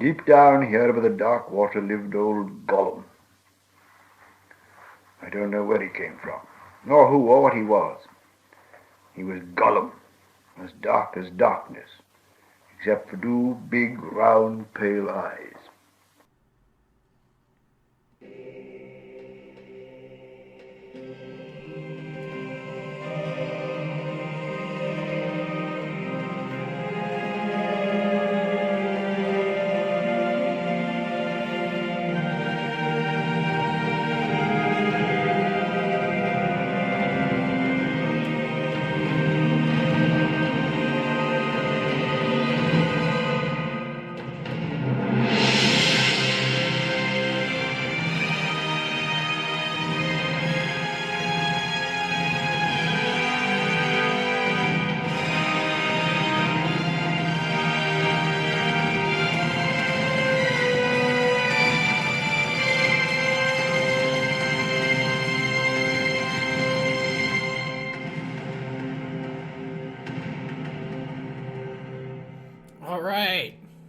Deep down here by the dark water lived old Gollum. I don't know where he came from, nor who or what he was. He was Gollum, as dark as darkness, except for two big, round, pale eyes.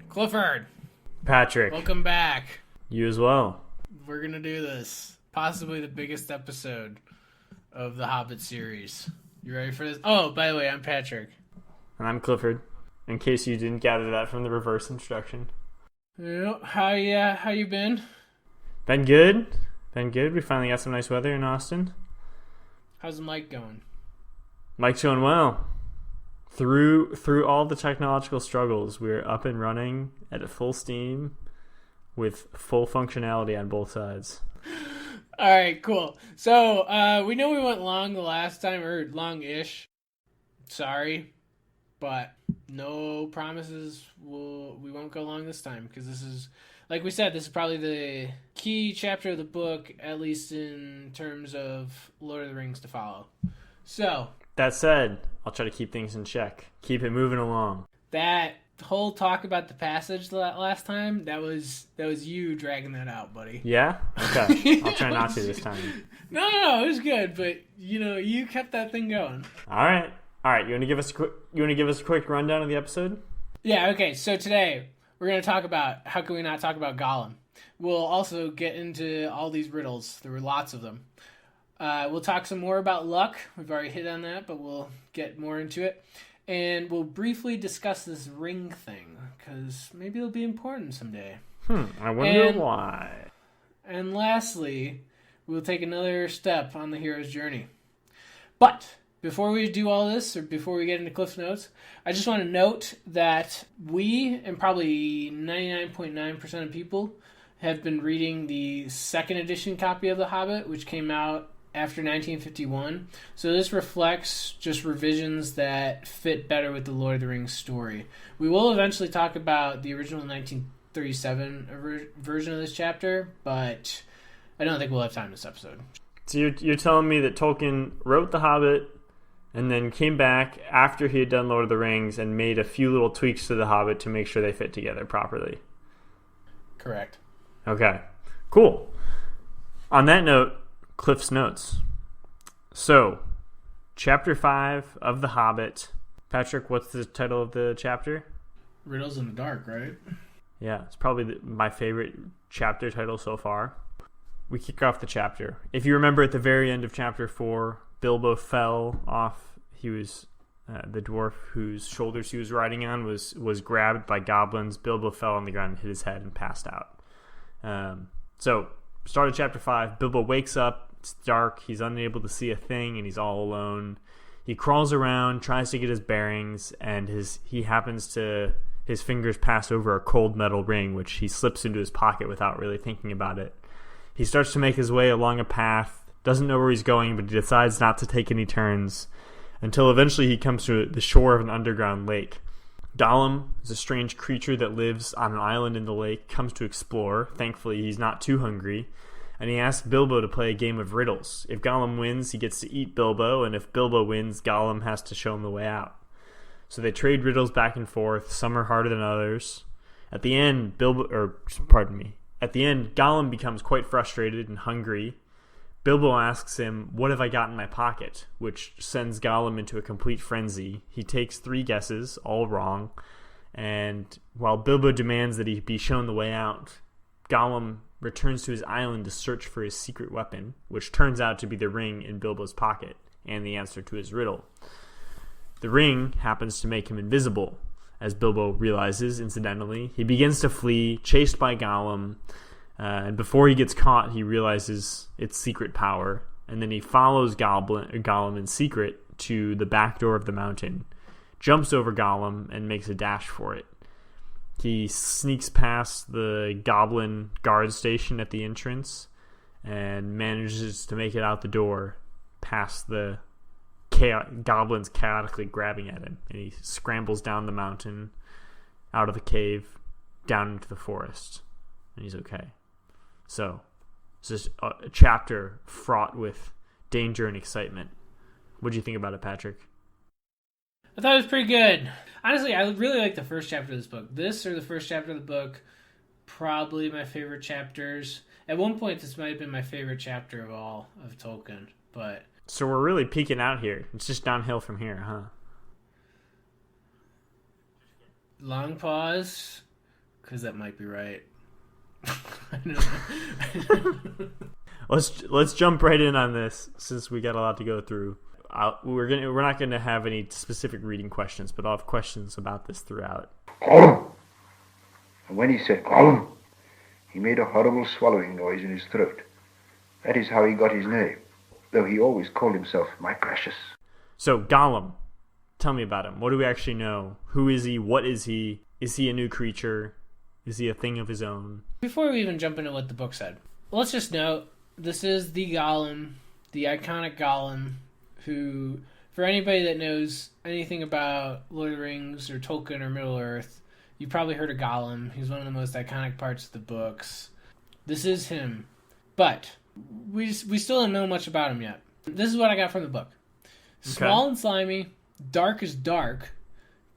Clifford, Patrick, welcome back. you as well. We're gonna do this. Possibly the biggest episode of the Hobbit series. You ready for this? Oh, by the way, I'm Patrick. And I'm Clifford, in case you didn't gather that from the reverse instruction. How you been? Been good. We finally got some nice weather in Austin. How's the mic going? Mike's going well. Through all the technological struggles, we're up and running at full steam with full functionality on both sides. All right, cool. So we know we went long the last time, or long-ish. Sorry, but no promises. We won't go long this time because this is, like we said, this is probably the key chapter of the book, at least in terms of Lord of the Rings to follow. So that said, I'll try to keep things in check. Keep it moving along. that whole talk about the passage last time, that was you dragging that out, buddy. Yeah? Okay. I'll try not to this time. No, it was good, but you kept that thing going. All right. You want to give us a quick rundown of the episode? Yeah, okay. So today we're going to talk about how can we not talk about Gollum. We'll also get into all these riddles. There were lots of them. We'll talk some more about luck. We've already hit on that, but we'll get more into it. And we'll briefly discuss this ring thing, because maybe it'll be important someday. I wonder why. And lastly, we'll take another step on the hero's journey. But before we do all this, or before we get into Cliff's Notes, I just want to note that we, and probably 99.9% of people, have been reading the second edition copy of The Hobbit, which came out after 1951. So this reflects just revisions that fit better with the Lord of the Rings story. We will eventually talk about the original 1937 version of this chapter, but I don't think we'll have time this episode. So you're telling me that Tolkien wrote The Hobbit and then came back after he had done Lord of the Rings and made a few little tweaks to The Hobbit to make sure they fit together properly. Correct. Okay, cool. On that note, Cliff's Notes. So, Chapter 5 of The Hobbit. Patrick, what's the title of the chapter? Riddles in the Dark, right? Yeah, it's probably my favorite chapter title so far. We kick off the chapter. If you remember at the very end of Chapter 4, Bilbo fell off. He was the dwarf whose shoulders he was riding on was grabbed by goblins. Bilbo fell on the ground and hit his head and passed out. So, start of Chapter 5, Bilbo wakes up. It's dark. He's unable to see a thing, and he's all alone. He crawls around, tries to get his bearings, and his fingers pass over a cold metal ring, which he slips into his pocket without really thinking about it. He starts to make his way along a path, doesn't know where he's going, but he decides not to take any turns, until eventually he comes to the shore of an underground lake. Gollum is a strange creature that lives on an island in the lake, comes to explore. Thankfully, he's not too hungry. And he asks Bilbo to play a game of riddles. If Gollum wins, he gets to eat Bilbo, and if Bilbo wins, Gollum has to show him the way out. So they trade riddles back and forth. Some are harder than others. At the end, Gollum becomes quite frustrated and hungry. Bilbo asks him, "What have I got in my pocket?" which sends Gollum into a complete frenzy. He takes 3 guesses, all wrong, And while Bilbo demands that he be shown the way out, Gollum returns to his island to search for his secret weapon, which turns out to be the ring in Bilbo's pocket and the answer to his riddle. The ring happens to make him invisible, as Bilbo realizes, incidentally. He begins to flee, chased by Gollum, and before he gets caught, he realizes its secret power, and then he follows Gollum in secret to the back door of the mountain, jumps over Gollum, and makes a dash for it. He sneaks past the goblin guard station at the entrance and manages to make it out the door past the goblins chaotically grabbing at him. And he scrambles down the mountain, out of the cave, down into the forest. And he's okay. So, it's just a chapter fraught with danger and excitement. What do you think about it, Patrick? I thought it was pretty good. Honestly, I really like the first chapter of this book. This or the first chapter of the book, probably my favorite chapters. At one point, this might have been my favorite chapter of all of Tolkien. But so we're really peaking out here. It's just downhill from here, huh? Long pause, because that might be right. Let's jump right in on this since we got a lot to go through. We're not gonna have any specific reading questions, but I'll have questions about this throughout. Gollum! And when he said Gollum, he made a horrible swallowing noise in his throat. That is how he got his name, though he always called himself my precious. So Gollum, tell me about him. What do we actually know? Who is he? What is he? Is he a new creature? Is he a thing of his own? Before we even jump into what the book said, let's just note, this is the Gollum, the iconic Gollum, who, for anybody that knows anything about Lord of the Rings or Tolkien or Middle-earth, you've probably heard of Gollum. He's one of the most iconic parts of the books. This is him. But we still don't know much about him yet. This is what I got from the book. Small and slimy, dark as dark,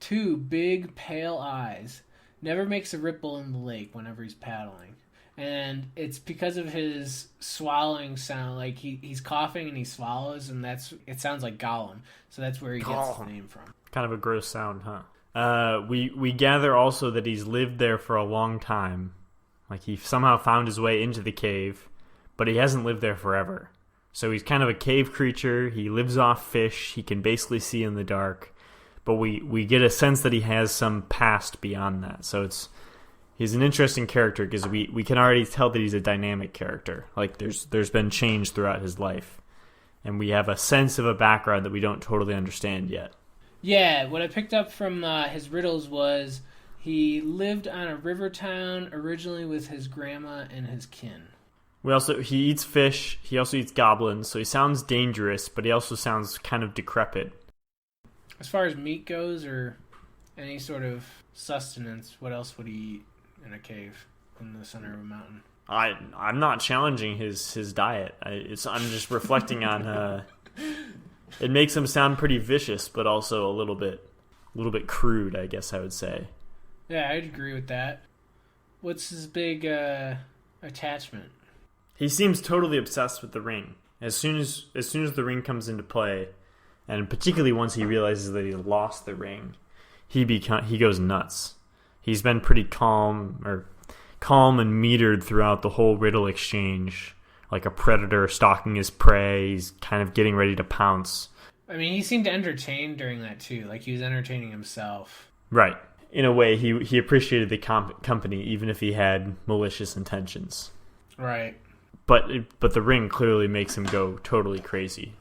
2 big pale eyes, never makes a ripple in the lake whenever he's paddling. And it's because of his swallowing sound. Like, he's coughing and he swallows, and it sounds like Gollum. So that's where he gets his name from. Kind of a gross sound, huh? We gather also that he's lived there for a long time. Like, he somehow found his way into the cave, but he hasn't lived there forever. So he's kind of a cave creature. He lives off fish. He can basically see in the dark. But we get a sense that he has some past beyond that. So he's an interesting character because we can already tell that he's a dynamic character. Like, there's been change throughout his life. And we have a sense of a background that we don't totally understand yet. Yeah, what I picked up from his riddles was he lived on a river town originally with his grandma and his kin. He eats fish. He also eats goblins. So he sounds dangerous, but he also sounds kind of decrepit. As far as meat goes, or any sort of sustenance, what else would he eat in a cave in the center of a mountain? I'm not challenging his diet. I'm just reflecting on. It makes him sound pretty vicious, but also a little bit crude, I guess I would say. Yeah, I'd agree with that. What's his big attachment? He seems totally obsessed with the ring. As soon as the ring comes into play, and particularly once he realizes that he's lost the ring, he goes nuts. He's been pretty calm and metered throughout the whole riddle exchange, like a predator stalking his prey. He's kind of getting ready to pounce. I mean, he seemed entertained during that too, like he was entertaining himself. Right. In a way, he appreciated the company, even if he had malicious intentions. Right. But the ring clearly makes him go totally crazy.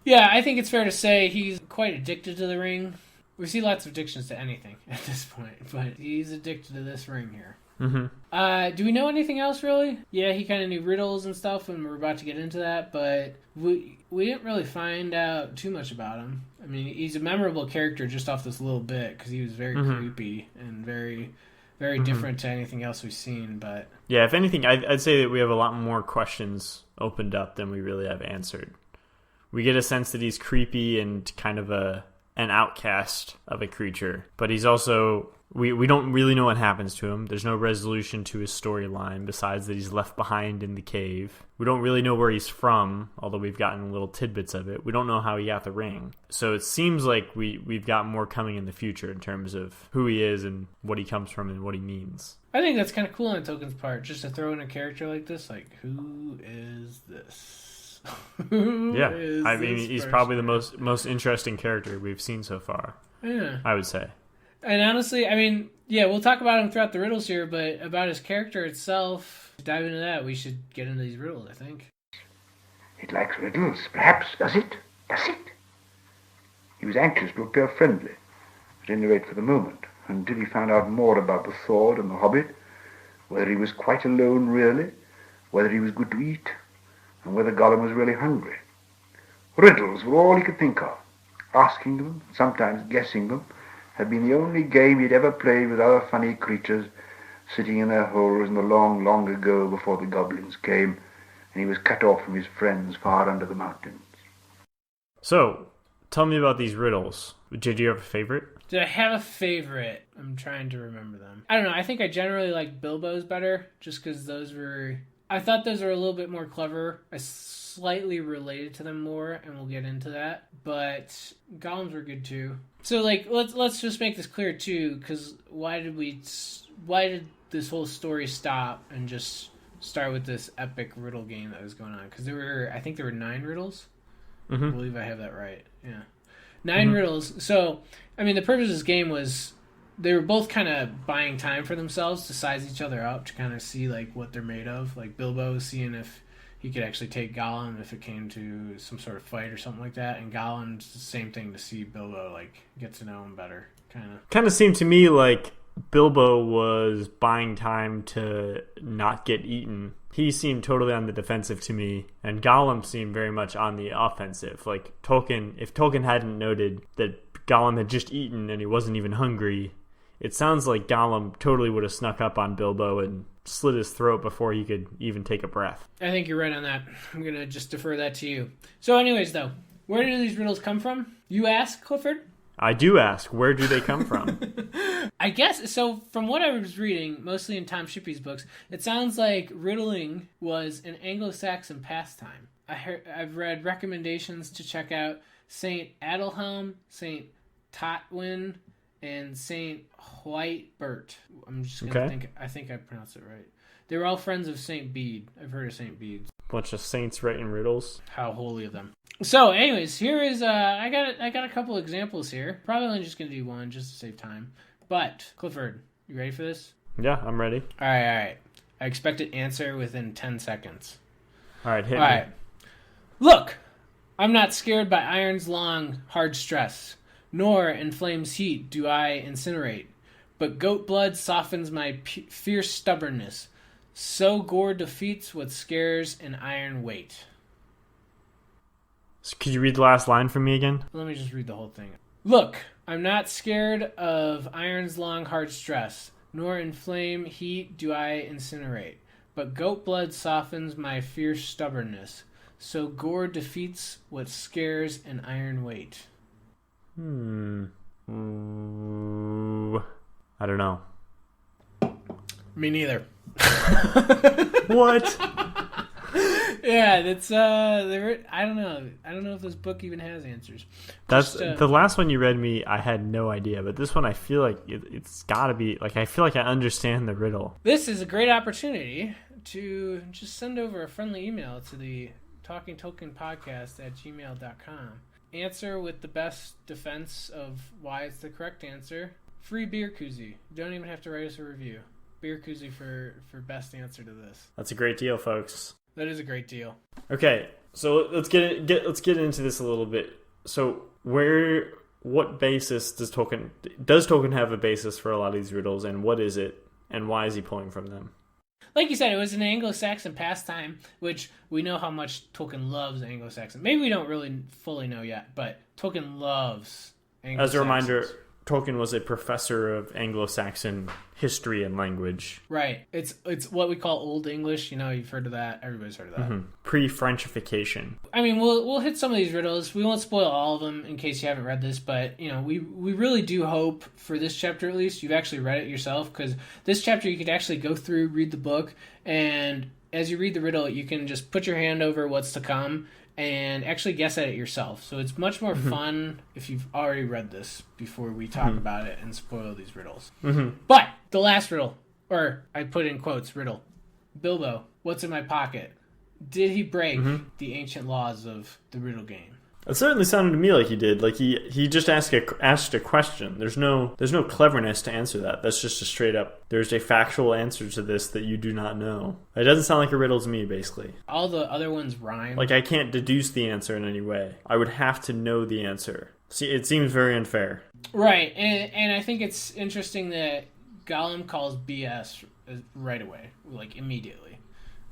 Yeah, I think it's fair to say he's quite addicted to the ring. We see lots of addictions to anything at this point, but he's addicted to this ring here. Mm-hmm. Do we know anything else, really? Yeah, he kind of knew riddles and stuff, and we're about to get into that, but we didn't really find out too much about him. I mean, he's a memorable character just off this little bit, because he was very creepy and very, very different to anything else we've seen, but... Yeah, if anything, I'd say that we have a lot more questions opened up than we really have answered. We get a sense that he's creepy and kind of an outcast of a creature, but he's also We don't really know what happens to him. There's no resolution to his storyline besides that he's left behind in the cave. We don't really know where he's from, although we've gotten little tidbits of it. We don't know how he got the ring. So it seems like we've got more coming in the future in terms of who he is and what he comes from and what he means. I think that's kind of cool on Tolkien's part, just to throw in a character like this. Like, who is this? I mean, he's probably the most interesting character we've seen so far. Yeah. I would say. And honestly, I mean, yeah, we'll talk about him throughout the riddles here, but about his character itself, to dive into that, we should get into these riddles, I think. It likes riddles, perhaps, does it? Does it? He was anxious to appear friendly, at any rate for the moment, until he found out more about the sword and the Hobbit, whether he was quite alone really, whether he was good to eat, and whether Gollum was really hungry. Riddles were all he could think of. Asking them, sometimes guessing them, had been the only game he'd ever played with other funny creatures sitting in their holes in the long, long ago before the goblins came, and he was cut off from his friends far under the mountains. So, tell me about these riddles. Did you have a favorite? Did I have a favorite? I'm trying to remember them. I don't know. I think I generally like Bilbo's better, just because I thought those were a little bit more clever. I slightly related to them more, and we'll get into that. But Gollum's were good too. So, like, let's just make this clear too, because why did this whole story stop and just start with this epic riddle game that was going on? Because I think there were 9 riddles. Mm-hmm. I believe I have that right. Yeah, 9 riddles. So, I mean, the purpose of this game was they were both kind of buying time for themselves to size each other up to kind of see like what they're made of. Like Bilbo was seeing if he could actually take Gollum if it came to some sort of fight or something like that, and Gollum's the same thing to see Bilbo like get to know him better. Kind of seemed to me like Bilbo was buying time to not get eaten. He seemed totally on the defensive to me, and Gollum seemed very much on the offensive. Like if Tolkien hadn't noted that Gollum had just eaten and he wasn't even hungry, it sounds like Gollum totally would have snuck up on Bilbo and slit his throat before he could even take a breath. I think you're right on that. I'm going to just defer that to you. So anyways, though, where do these riddles come from? You ask, Clifford? I do ask. Where do they come from? I guess, so from what I was reading, mostly in Tom Shippey's books, it sounds like riddling was an Anglo-Saxon pastime. I've read recommendations to check out St. Adelhelm, St. Totwin, and St. Whitebert. I'm just going to think, I think I pronounced it right. They were all friends of St. Bede. I've heard of St. Bede. Bunch of saints writing riddles. How holy of them. So, anyways, here is, I got a couple examples here. Probably only just going to do one just to save time. But, Clifford, you ready for this? Yeah, I'm ready. All right. I expect an answer within 10 seconds. All right, hit me. All right. Look, I'm not scared by iron's long, hard stress, nor in flame's heat do I incinerate. But goat blood softens my fierce stubbornness. So gore defeats what scares an iron weight. So could you read the last line for me again? Let me just read the whole thing. Look, I'm not scared of iron's long, hard stress, nor in flame heat do I incinerate. But goat blood softens my fierce stubbornness. So gore defeats what scares an iron weight. I don't know. Me neither. What? Yeah, that's I don't know. I don't know if this book even has answers. That's the last one you read me. I had no idea, but this one I feel like it's got to be like I feel like I understand the riddle. This is a great opportunity to just send over a friendly email to the Talking Tolkien Podcast at gmail.com. Answer with the best defense of why it's the correct answer. Free beer koozie. Don't even have to write us a review. Beer koozie for best answer to this. That's a great deal, folks. That is a great deal. Okay, so let's get into this a little bit. So what basis does Tolkien have a basis for a lot of these riddles, and what is it, and why is he pulling from them? Like you said, it was an Anglo-Saxon pastime, which we know how much Tolkien loves Anglo-Saxon. Maybe we don't really fully know yet, but Tolkien loves Anglo-Saxons. As a reminder, Tolkien was a professor of Anglo-Saxon history and language. Right. It's what we call Old English. You know, you've heard of that. Everybody's heard of that. Mm-hmm. pre-Frenchification. I mean, we'll hit some of these riddles. We won't spoil all of them in case you haven't read this, but we really do hope for this chapter at least you've actually read it yourself, because this chapter you could actually go through, read the book, and as you read the riddle, you can just put your hand over what's to come and actually guess at it yourself. So it's much more fun if you've already read this before we talk about it and spoil these riddles. But the last riddle, or I put in quotes, riddle. Bilbo, what's in my pocket? Did he break the ancient laws of the riddle game? It certainly sounded to me like he did. Like he just asked a question. There's no cleverness to answer that. That's just a straight up, there's a factual answer to this that you do not know. It doesn't sound like a riddle to me, basically. All the other ones rhyme. Like, I can't deduce the answer in any way. I would have to know the answer. See, it seems very unfair. Right, and I think it's interesting that Gollum calls BS right away, like immediately.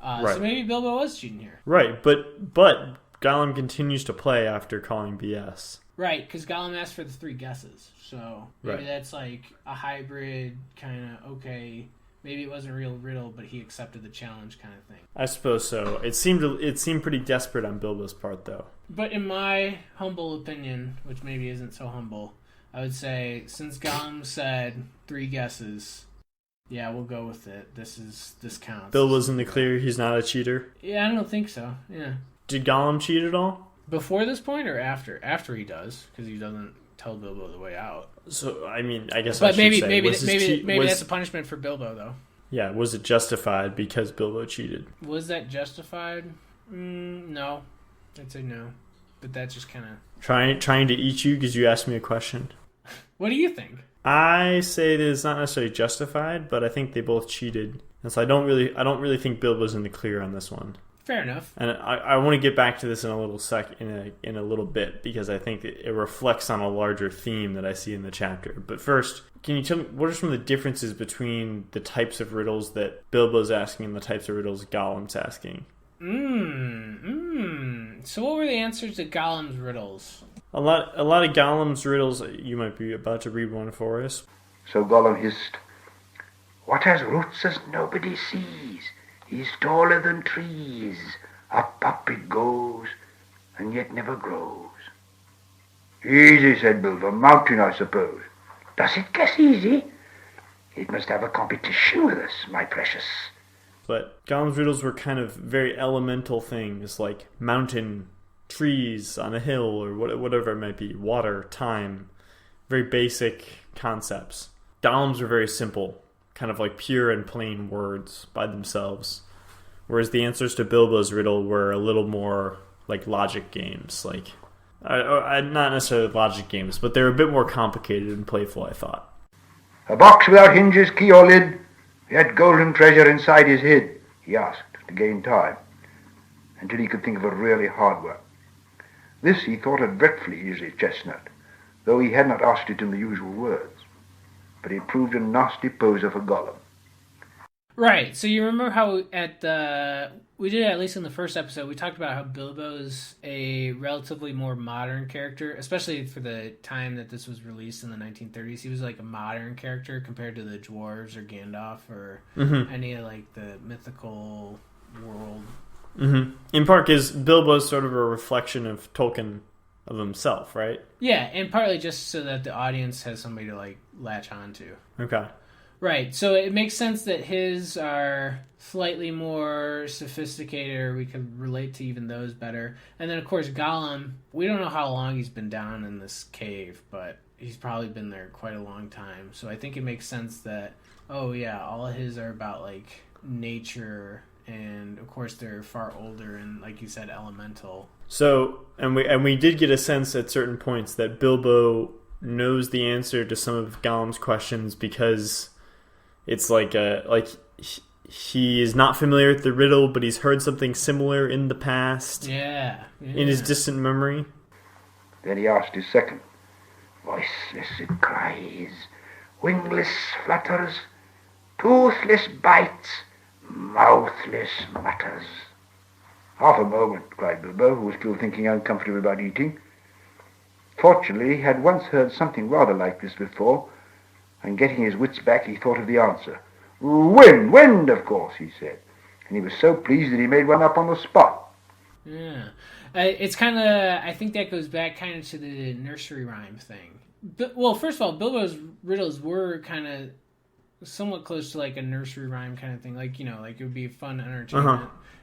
Right. So maybe Bilbo was cheating here. Right, but Gollum continues to play after calling BS. Right, because Gollum asked for the 3 guesses. So maybe that's like a hybrid kind of, okay, maybe it wasn't a real riddle, but he accepted the challenge kind of thing. I suppose so. It seemed pretty desperate on Bilbo's part, though. But in my humble opinion, which maybe isn't so humble, I would say since Gollum said 3 guesses, yeah, we'll go with it. This counts. Bilbo's in the clear. He's not a cheater. Yeah, I don't think so. Yeah. Did Gollum cheat at all? Before this point or after? After he does, because he doesn't tell Bilbo the way out. So I mean, I guess. But I should maybe say, that's a punishment for Bilbo, though. Yeah, was it justified because Bilbo cheated? Was that justified? No, I'd say no. But that's just kind of trying to eat you because you asked me a question. What do you think? I say that it's not necessarily justified, but I think they both cheated, and so I don't really think Bilbo's in the clear on this one. Fair enough. And I want to get back to this in a little in a little bit, because I think it reflects on a larger theme that I see in the chapter. But first, can you tell me what are some of the differences between the types of riddles that Bilbo's asking and the types of riddles Gollum's asking? So what were the answers to Gollum's riddles? A lot of Gollum's riddles. You might be about to read one for us. So Gollum hissed, "What has roots as nobody sees? He's taller than trees. Up it goes, and yet never grows." "Easy," said Bilbo. "Mountain, I suppose." "Does it guess easy? It must have a competition with us, my precious." But Gollum's riddles were kind of very elemental things, like mountain, trees on a hill, or whatever it might be, water, time, very basic concepts. Gollum's were very simple, kind of like pure and plain words by themselves, whereas the answers to Bilbo's riddle were a little more like logic games, like not necessarily logic games, but they're a bit more complicated and playful, I thought. "A box without hinges, key or lid. He had golden treasure inside his head," he asked to gain time, until he could think of a really hard one. This he thought had dreadfully eased his chestnut, though he had not asked it in the usual words. But it proved a nasty poser for Gollum. Right, so you remember how we did it at least in the first episode, we talked about how Bilbo's a relatively more modern character, especially for the time that this was released in the 1930s. He was like a modern character compared to the dwarves or Gandalf or any of like the mythical world. In part because Bilbo's sort of a reflection of Tolkien, of himself, right? Yeah, and partly just so that the audience has somebody to like latch on to. Okay. Right, so it makes sense that his are slightly more sophisticated, or we could relate to even those better. And then, of course, Gollum, we don't know how long he's been down in this cave, but he's probably been there quite a long time. So I think it makes sense that, oh yeah, all of his are about, like, nature, and, of course, they're far older and, like you said, elemental. So, and we did get a sense at certain points that Bilbo knows the answer to some of Gollum's questions because it's he is not familiar with the riddle, but he's heard something similar in the past. Yeah. In his distant memory. Then he asked his second. "Voiceless it cries, wingless flutters, toothless bites, mouthless mutters." "Half a moment," cried Bilbo, who was still thinking uncomfortably about eating. Fortunately, he had once heard something rather like this before, and getting his wits back, he thought of the answer. "Wind, of course," he said, and he was so pleased that he made one up on the spot. Yeah. It's kind of, I think that goes back kind of to the nursery rhyme thing. But, well, first of all, Bilbo's riddles were kind of somewhat close to like a nursery rhyme kind of thing. Like, like it would be fun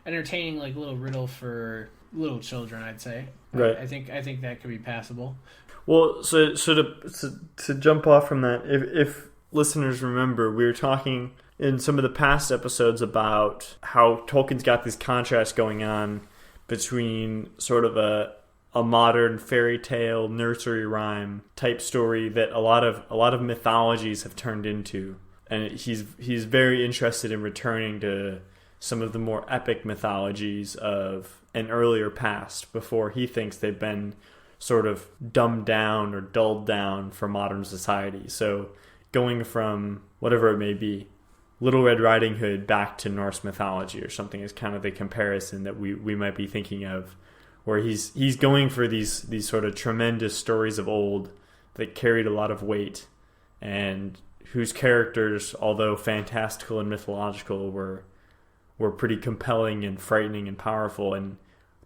entertaining like little riddle for little children, I'd say. Right. I think that could be passable. Well, so to jump off from that, if listeners remember, we were talking in some of the past episodes about how Tolkien's got this contrast going on between sort of a modern fairy tale nursery rhyme type story that a lot of mythologies have turned into, and he's very interested in returning to some of the more epic mythologies of an earlier past before he thinks they've been sort of dumbed down or dulled down for modern society. So going from whatever it may be, Little Red Riding Hood back to Norse mythology or something is kind of the comparison that we might be thinking of, where he's going for these sort of tremendous stories of old that carried a lot of weight and whose characters, although fantastical and mythological, were pretty compelling and frightening and powerful, and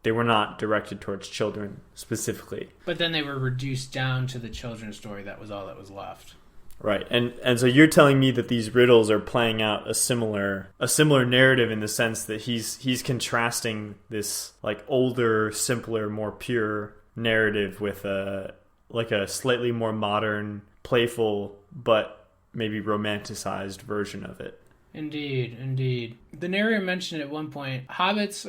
they were not directed towards children specifically. But then they were reduced down to the children's story. That was all that was left. Right, and so you're telling me that these riddles are playing out a similar narrative in the sense that he's contrasting this like older, simpler, more pure narrative with a slightly more modern, playful, but maybe romanticized version of it. Indeed. The narrator mentioned at one point, hobbits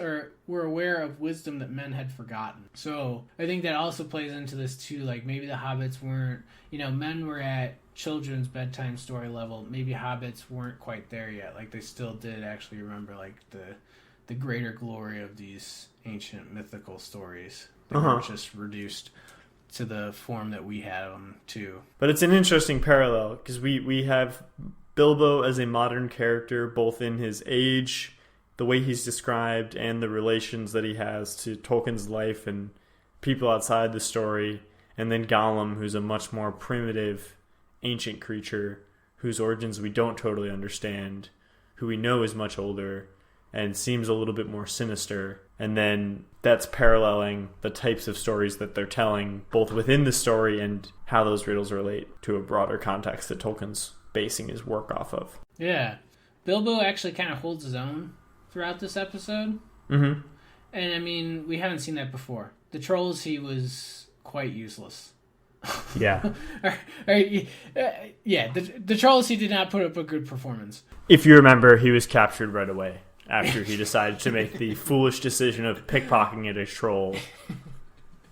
were aware of wisdom that men had forgotten. So I think that also plays into this too. Like maybe the hobbits weren't, men were at children's bedtime story level. Maybe hobbits weren't quite there yet. Like they still did actually remember like the greater glory of these ancient mythical stories. They weren't just reduced to the form that we had them to. But it's an interesting parallel because we have Bilbo as a modern character, both in his age, the way he's described, and the relations that he has to Tolkien's life and people outside the story, and then Gollum, who's a much more primitive, ancient creature whose origins we don't totally understand, who we know is much older and seems a little bit more sinister. And then that's paralleling the types of stories that they're telling, both within the story and how those riddles relate to a broader context that Tolkien's basing his work off of. Yeah. Bilbo actually kind of holds his own throughout this episode. Mm-hmm. And I mean, we haven't seen that before. The trolls, he was quite useless. Yeah. The trolls, he did not put up a good performance. If you remember, he was captured right away after he decided to make the foolish decision of pickpocketing a troll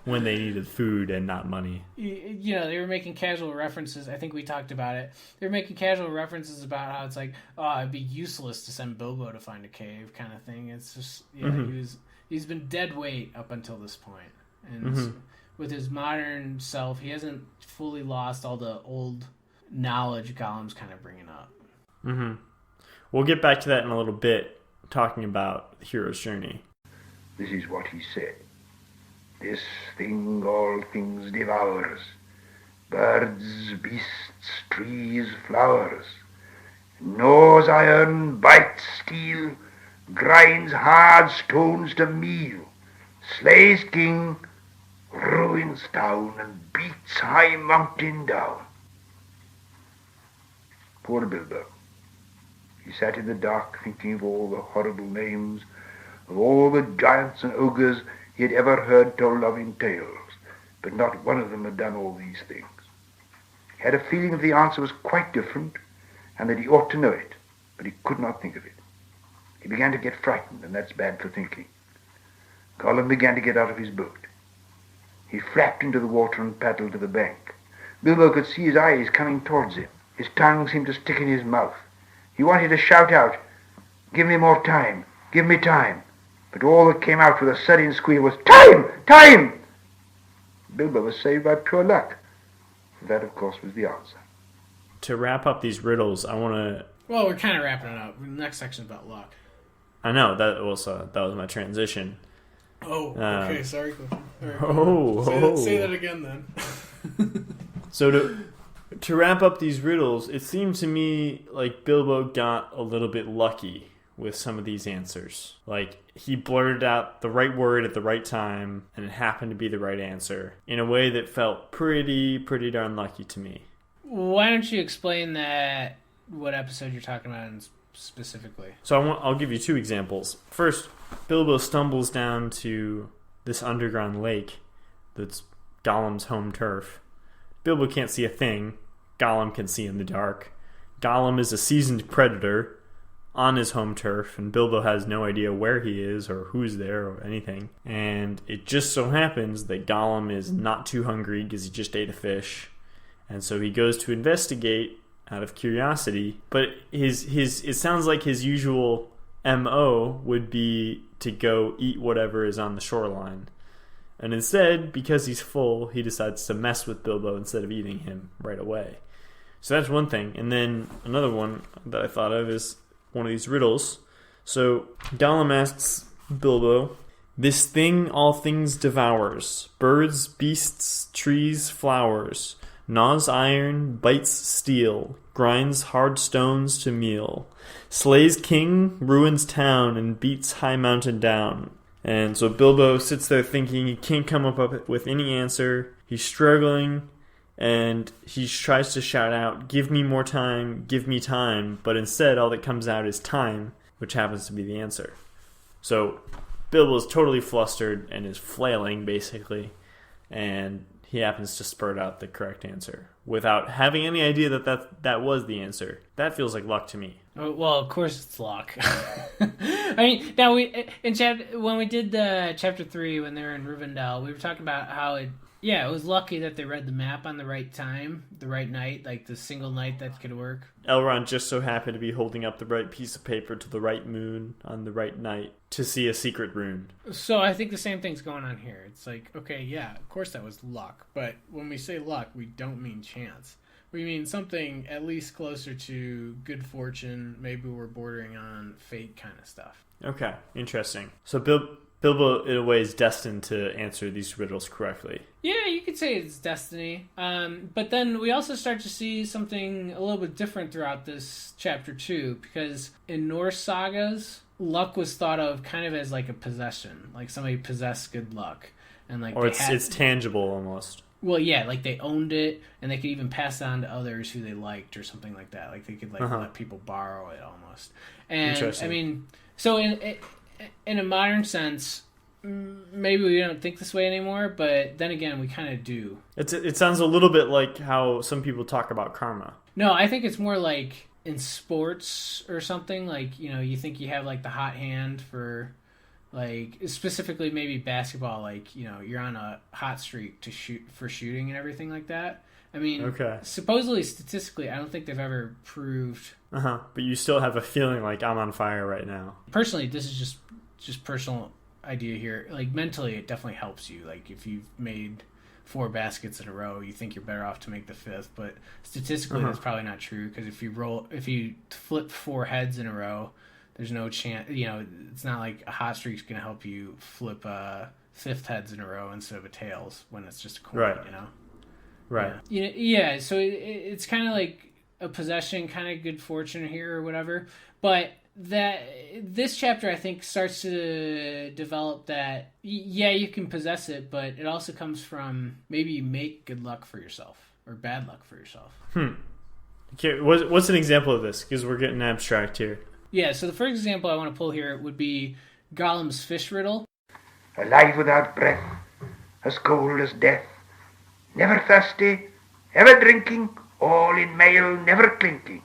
when they needed food and not money. They were making casual references. I think we talked about it. They were making casual references about how it's like, oh, it'd be useless to send Bilbo to find a cave kind of thing. It's just, he's been dead weight up until this point. And with his modern self, he hasn't fully lost all the old knowledge Gollum's kind of bringing up. Mm-hmm. We'll get back to that in a little bit, talking about the hero's journey. This is what he said. This thing all things devours, birds, beasts, trees, flowers, gnaws iron, bites steel, grinds hard stones to meal, slays king, ruins town, and beats high mountain down. Poor Bilbo. He sat in the dark thinking of all the horrible names, of all the giants and ogres he had ever heard told of in tales, but not one of them had done all these things. He had a feeling that the answer was quite different, and that he ought to know it, but he could not think of it. He began to get frightened, and that's bad for thinking. Gollum began to get out of his boat. He flapped into the water and paddled to the bank. Bilbo could see his eyes coming towards him. His tongue seemed to stick in his mouth. He wanted to shout out, "Give me more time, give me time." But all that came out with a sudden squeal was, "Time! Time!" Bilbo was saved by pure luck. That, of course, was the answer. To wrap up these riddles, I want to... Well, we're kind of wrapping it up. The next section is about luck. I know, that was my transition. Oh, okay, sorry. Right, say that again, then. So to wrap up these riddles, it seemed to me like Bilbo got a little bit lucky with some of these answers. Like, he blurted out the right word at the right time, and it happened to be the right answer in a way that felt pretty darn lucky to me. Why don't you explain that, what episode you're talking about specifically? So I'll give you 2 examples. First, Bilbo stumbles down to this underground lake that's Gollum's home turf. Bilbo can't see a thing. Gollum can see in the dark. Gollum is a seasoned predator on his home turf, and Bilbo has no idea where he is or who's there or anything. And it just so happens that Gollum is not too hungry because he just ate a fish. And so he goes to investigate out of curiosity. But it sounds like his usual MO would be to go eat whatever is on the shoreline. And instead, because he's full, he decides to mess with Bilbo instead of eating him right away. So that's one thing. And then another one that I thought of is one of these riddles. So Gollum asks Bilbo, "This thing all things devours, birds, beasts, trees, flowers, gnaws iron, bites steel, grinds hard stones to meal, slays king, ruins town, and beats high mountain down." And so Bilbo sits there thinking he can't come up with any answer. He's struggling, and he tries to shout out, "Give me more time, give me time." But instead, all that comes out is time, which happens to be the answer. So Bilbo's totally flustered and is flailing, basically. And he happens to spurt out the correct answer without having any idea that was the answer. That feels like luck to me. Well, of course it's luck. I mean, now when we did the chapter 3 when they were in Rivendell, we were talking about how it was lucky that they read the map on the right time, the right night, like the single night that could work. Elrond just so happened to be holding up the right piece of paper to the right moon on the right night to see a secret rune. So I think the same thing's going on here. It's like, okay, yeah, of course that was luck, but when we say luck, we don't mean chance. We mean something at least closer to good fortune. Maybe we're bordering on fate kind of stuff. Okay, interesting. So Bilbo, in a way, is destined to answer these riddles correctly. Yeah, you could say it's destiny. But then we also start to see something a little bit different throughout this chapter 2, because in Norse sagas, luck was thought of kind of as like a possession, like somebody possessed good luck, and like it's tangible almost. Well, yeah, like they owned it, and they could even pass it on to others who they liked or something like that. Like they could let people borrow it almost. And I mean, so in a modern sense, maybe we don't think this way anymore, but then again, we kind of do. It sounds a little bit like how some people talk about karma. No, I think it's more like in sports or something. Like, you know, you think you have like the hot hand for, like, specifically maybe basketball. Like, you know, you're on a hot streak to shooting and everything like that. I mean, supposedly statistically, I don't think they've ever proved. But you still have a feeling like I'm on fire right now. Personally, this is just personal idea here. Like mentally, it definitely helps you. Like if you've made 4 baskets in a row, you think you're better off to make the 5th. But statistically, that's probably not true, because if you flip 4 heads in a row, there's no chance. You know, it's not like a hot streak's going to help you flip 5th heads in a row instead of a tails when it's just a coin. Right. You know. Right. Yeah. So it's kind of like a possession, kind of good fortune here or whatever. But this chapter, I think, starts to develop that, yeah, you can possess it, but it also comes from maybe you make good luck for yourself or bad luck for yourself. Okay, what's an example of this? Because we're getting abstract here. Yeah, so the first example I want to pull here would be Gollum's fish riddle. Alive without breath, as cold as death, never thirsty, ever drinking, all in mail, never clinking.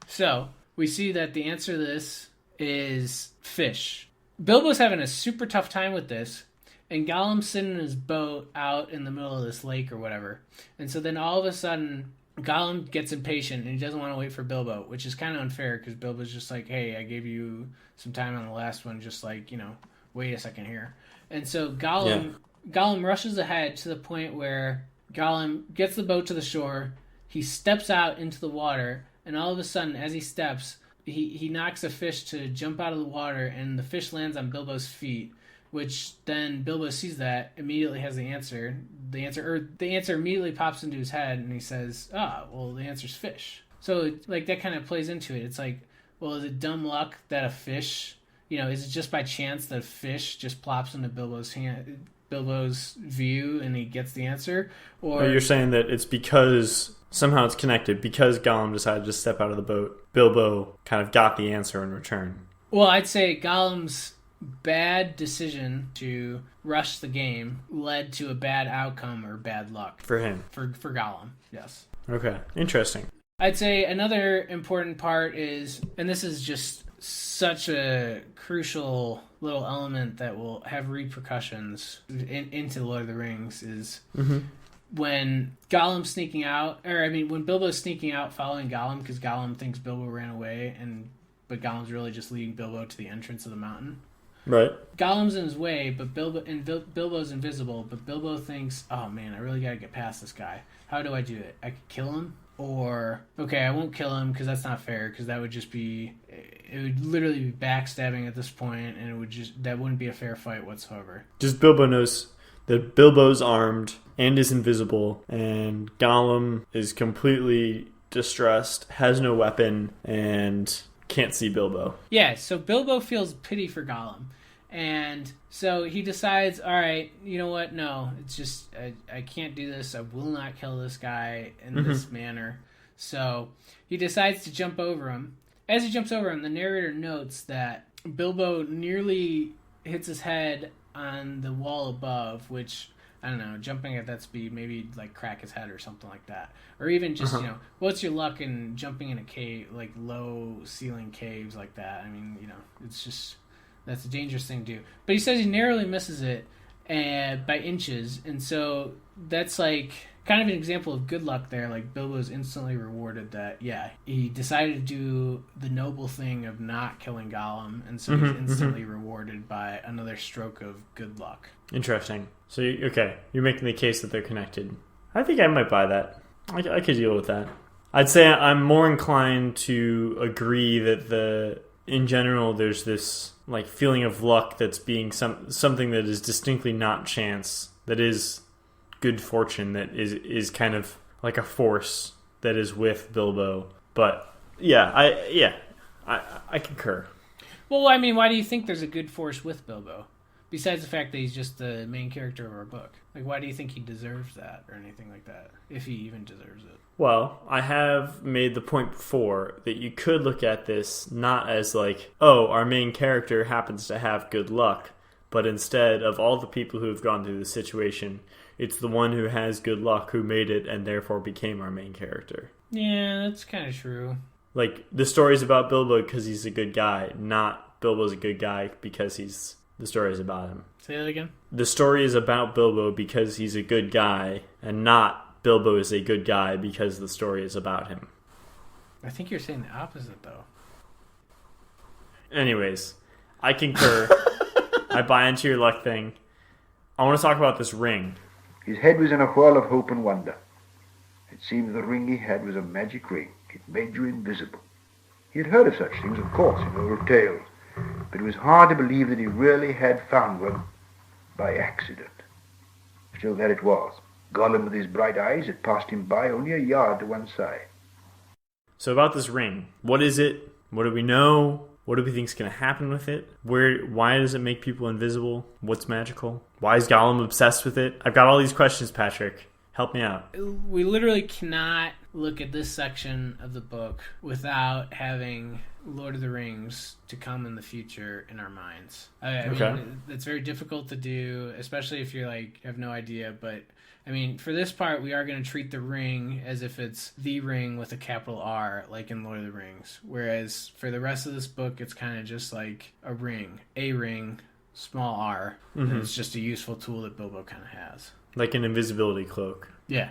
So we see that the answer to this is fish. Bilbo's having a super tough time with this, and Gollum's sitting in his boat out in the middle of this lake or whatever. And so then all of a sudden, Gollum gets impatient and he doesn't want to wait for Bilbo, which is kind of unfair because Bilbo's just like, hey, I gave you some time on the last one, just like, you know, wait a second here. And so Gollum rushes ahead to the point where Gollum gets the boat to the shore, he steps out into the water, and all of a sudden, as he steps, he knocks a fish to jump out of the water, and the fish lands on Bilbo's feet, which then Bilbo sees that, immediately has the answer. The answer immediately pops into his head, and he says, well, the answer's fish. So, like, that kind of plays into it. It's like, well, is it dumb luck that a fish, is it just by chance that a fish just plops into Bilbo's view and he gets the answer? Or you're saying that it's because somehow it's connected, because Gollum decided to step out of the boat, Bilbo kind of got the answer in return. Well, I'd say Gollum's bad decision to rush the game led to a bad outcome or bad luck. For him. For Gollum, yes. Okay, interesting. I'd say another important part is, and this is just such a crucial little element that will have repercussions into Lord of the Rings, is when Gollum's sneaking out, when Bilbo's sneaking out following Gollum, because Gollum thinks Bilbo ran away, but Gollum's really just leading Bilbo to the entrance of the mountain. Right. Gollum's in his way, but Bilbo's invisible, but Bilbo thinks, oh man, I really gotta get past this guy. How do I do it? I could kill him? Or, okay, I won't kill him because that's not fair, because that would just be, it would literally be backstabbing at this point, and that wouldn't be a fair fight whatsoever. Just Bilbo knows that Bilbo's armed and is invisible, and Gollum is completely distressed, has no weapon, and can't see Bilbo. Yeah, so Bilbo feels pity for Gollum. And so he decides, all right, you know what? No, it's just, I can't do this. I will not kill this guy in this manner. So he decides to jump over him. As he jumps over him, the narrator notes that Bilbo nearly hits his head on the wall above, which, I don't know, jumping at that speed, maybe like crack his head or something like that. Or even just, what's your luck in jumping in a cave, like low ceiling caves like that? I mean, it's just... That's a dangerous thing to do. But he says he narrowly misses it by inches. And so that's like kind of an example of good luck there. Like Bilbo's instantly rewarded that, he decided to do the noble thing of not killing Gollum. And so he's instantly rewarded by another stroke of good luck. Interesting. So, you're making the case that they're connected. I think I might buy that. I could deal with that. I'd say I'm more inclined to agree that in general, there's this like feeling of luck that's being something that is distinctly not chance, that is good fortune, that is kind of like a force that is with Bilbo. But I concur. Well, I mean, why do you think there's a good force with Bilbo? Besides the fact that he's just the main character of our book. Like, why do you think he deserves that or anything like that? If he even deserves it. Well, I have made the point before that you could look at this not as like, oh, our main character happens to have good luck, but instead of all the people who have gone through the situation, it's the one who has good luck who made it and therefore became our main character. Yeah, that's kind of true. Like, the story's about Bilbo because he's a good guy, not Bilbo's a good guy because the story is about him. Say that again? The story is about Bilbo because he's a good guy, and not Bilbo is a good guy because the story is about him. I think you're saying the opposite, though. Anyways, I concur. I buy into your luck thing. I want to talk about this ring. His head was in a whirl of hope and wonder. It seemed the ring he had was a magic ring. It made you invisible. He had heard of such things, of course, in old tales, but it was hard to believe that he really had found one by accident. Still, there it was. Gollum with his bright eyes had passed him by only a yard to one side. So about this ring, what is it? What do we know? What do we think is going to happen with it? Why does it make people invisible? What's magical? Why is Gollum obsessed with it? I've got all these questions, Patrick. Help me out. We literally cannot look at this section of the book without having Lord of the Rings to come in the future in our minds. I mean, it's very difficult to do, especially if you're like, have no idea. But I mean, for this part, we are going to treat the ring as if it's the ring with a capital R, like in Lord of the Rings. Whereas for the rest of this book, it's kind of just like a ring, small r. And it's just a useful tool that Bilbo kind of has. Like an invisibility cloak. Yeah.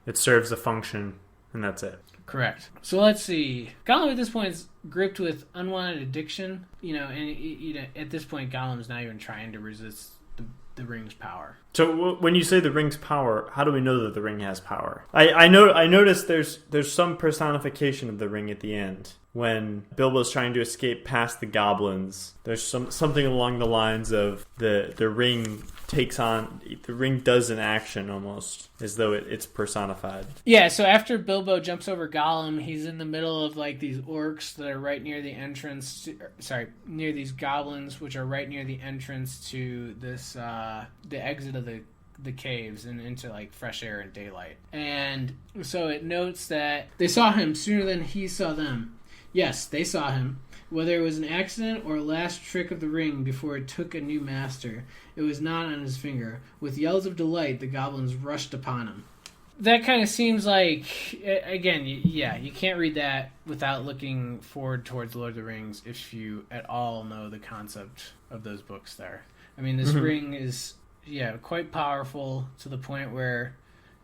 It serves a function, and that's it. Correct. So let's see. Gollum at this point is gripped with unwanted addiction, and at this point Gollum's not even trying to resist the ring's power. So when you say the ring's power, how do we know that the ring has power? I noticed there's some personification of the ring at the end. When Bilbo's trying to escape past the goblins, there's something along the lines of the ring does an action almost, as though it's personified. Yeah, so after Bilbo jumps over Gollum, he's in the middle of like these orcs that are right near the entrance near these goblins, which are right near the entrance to this the exit of the caves and into like fresh air and daylight. And so it notes that they saw him sooner than he saw them. Yes, they saw him. Whether it was an accident or a last trick of the ring before it took a new master, it was not on his finger. With yells of delight, the goblins rushed upon him. That kind of seems like, again, you can't read that without looking forward towards Lord of the Rings if you at all know the concept of those books there. I mean, this ring is, quite powerful to the point where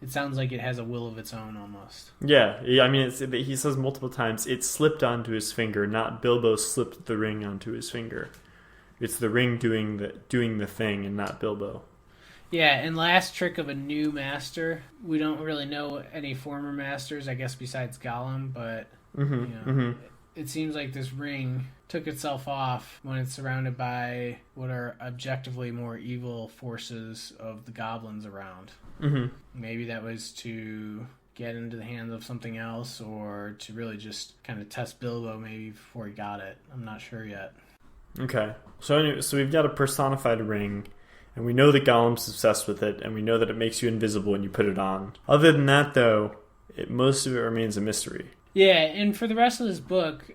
it sounds like it has a will of its own almost. Yeah, I mean, he says multiple times, it slipped onto his finger, not Bilbo slipped the ring onto his finger. It's the ring doing the thing and not Bilbo. Yeah, and last trick of a new master. We don't really know any former masters, I guess, besides Gollum, but it seems like this ring took itself off when it's surrounded by what are objectively more evil forces of the goblins around. Maybe that was to get into the hands of something else, or to really just kind of test Bilbo maybe before he got it. I'm not sure yet. Okay. So anyway, we've got a personified ring, and we know that Gollum's obsessed with it, and we know that it makes you invisible when you put it on. Other than that, though, most of it remains a mystery. Yeah, and for the rest of this book,